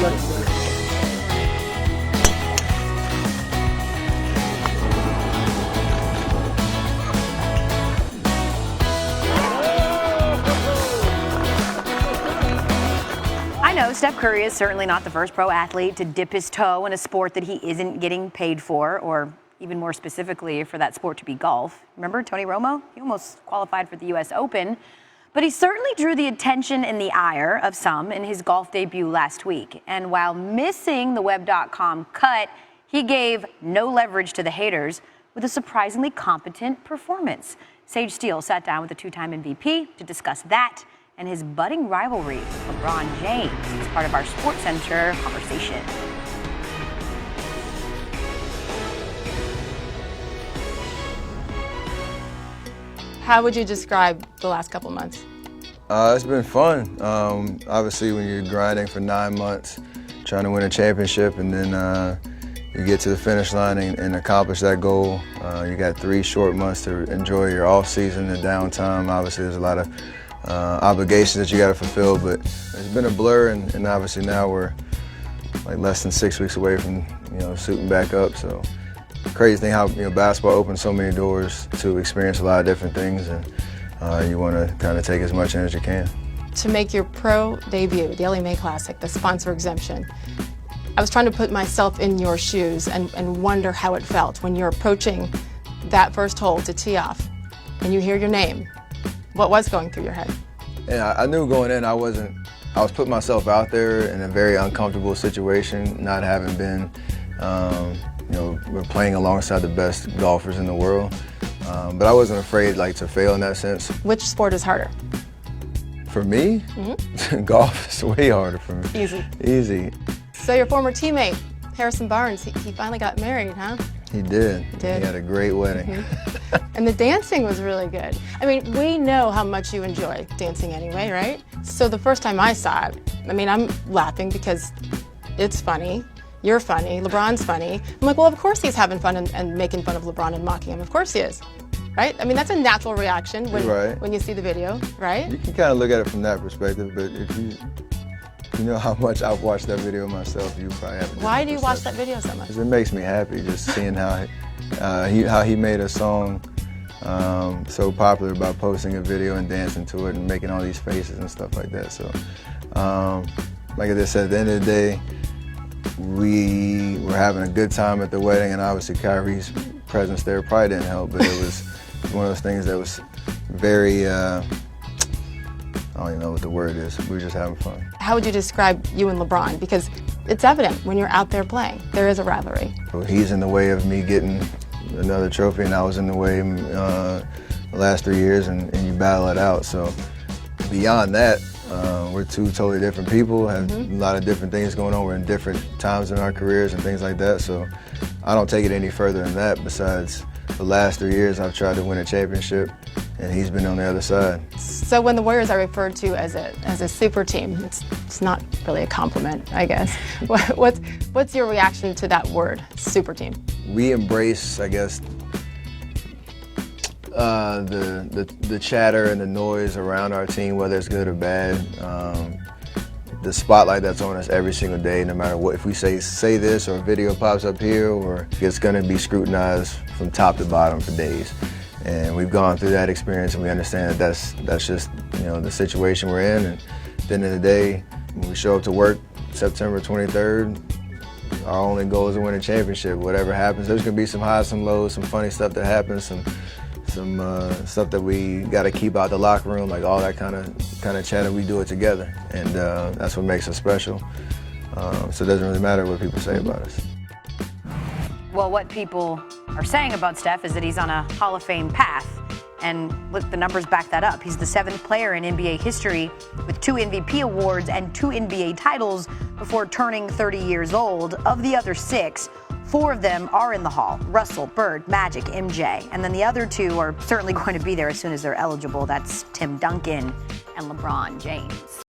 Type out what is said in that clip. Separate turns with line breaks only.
I know Steph Curry is certainly not the first pro athlete to dip his toe in a sport that he isn't getting paid for, or even more specifically for that sport to be golf. Remember Tony Romo? He almost qualified for the U.S. Open, but he certainly drew the attention and the ire of some in his golf debut last week. And while missing the Web.com cut, he gave no leverage to the haters with a surprisingly competent performance. Sage Steele sat down with the two-time MVP to discuss that and his budding rivalry with LeBron James as part of our SportsCenter conversation.
How would you describe the last couple months?
It's been fun. Obviously, when you're grinding for 9 months, trying to win a championship, and then you get to the finish line and accomplish that goal. You got 3 short months to enjoy your off season and downtime. Obviously, there's a lot of obligations that you got to fulfill, but it's been a blur, and obviously now we're like less than 6 weeks away from suiting back up. So crazy thing how basketball opens so many doors to experience a lot of different things, and you want to kind of take as much in as you can.
To make your pro debut, the Ellie Mae Classic, the sponsor exemption, I was trying to put myself in your shoes and wonder how it felt when you're approaching that first hole to tee off and you hear your name. What was going through your head?
Yeah, I knew going in I was putting myself out there in a very uncomfortable situation, not having been, we're playing alongside the best golfers in the world. But I wasn't afraid to fail in that sense.
Which sport is harder?
For me? Mm-hmm. Golf is way harder for me.
Easy.
Easy.
So your former teammate, Harrison Barnes, he finally got married, huh?
He did. He had a great wedding.
Mm-hmm. And the dancing was really good. I mean, we know how much you enjoy dancing anyway, right? So the first time I saw it, I'm laughing because it's funny, you're funny, LeBron's funny. I'm like, well, of course he's having fun and making fun of LeBron and mocking him. Of course he is, right? That's a natural reaction when you see the video, right?
You can kind of look at it from that perspective, but if you know how much I've watched that video myself, you probably have.
Why do you watch that video so much?
Because it makes me happy just seeing how he made a song so popular by posting a video and dancing to it and making all these faces and stuff like that. So, like I just said, at the end of the day, we were having a good time at the wedding, and obviously Kyrie's presence there probably didn't help, but it was one of those things that was very, I don't even know what the word is. We were just having fun.
How would you describe you and LeBron? Because it's evident when you're out there playing, there is a rivalry.
He's in the way of me getting another trophy, and I was in the way the last 3 years, and you battle it out. So beyond that, we're 2 totally different people, have a lot of different things going on. We're in different times in our careers and things like that. So I don't take it any further than that. Besides, the last 3 years I've tried to win a championship, and he's been on the other side.
So when the Warriors are referred to as a super team, it's not really a compliment, I guess. What's your reaction to that word, super team?
We embrace, I guess, the chatter and the noise around our team, whether it's good or bad. The spotlight that's on us every single day, no matter what. If we say this, or a video pops up here, or it's going to be scrutinized from top to bottom for days. And we've gone through that experience, and we understand that that's just the situation we're in. And at the end of the day, when we show up to work September 23rd, our only goal is to win a championship. Whatever happens, there's going to be some highs, some lows, some funny stuff that happens, some stuff that we got to keep out the locker room, like all that kind of chatter. We do it together, and that's what makes us special. So it doesn't really matter what people say about us.
Well, what people are saying about Steph is that he's on a Hall of Fame path. And look, the numbers back that up. He's the 7th player in NBA history with 2 MVP awards and 2 NBA titles before turning 30 years old. Of the other 6, 4 of them are in the Hall: Russell, Bird, Magic, MJ. And then the other 2 are certainly going to be there as soon as they're eligible. That's Tim Duncan and LeBron James.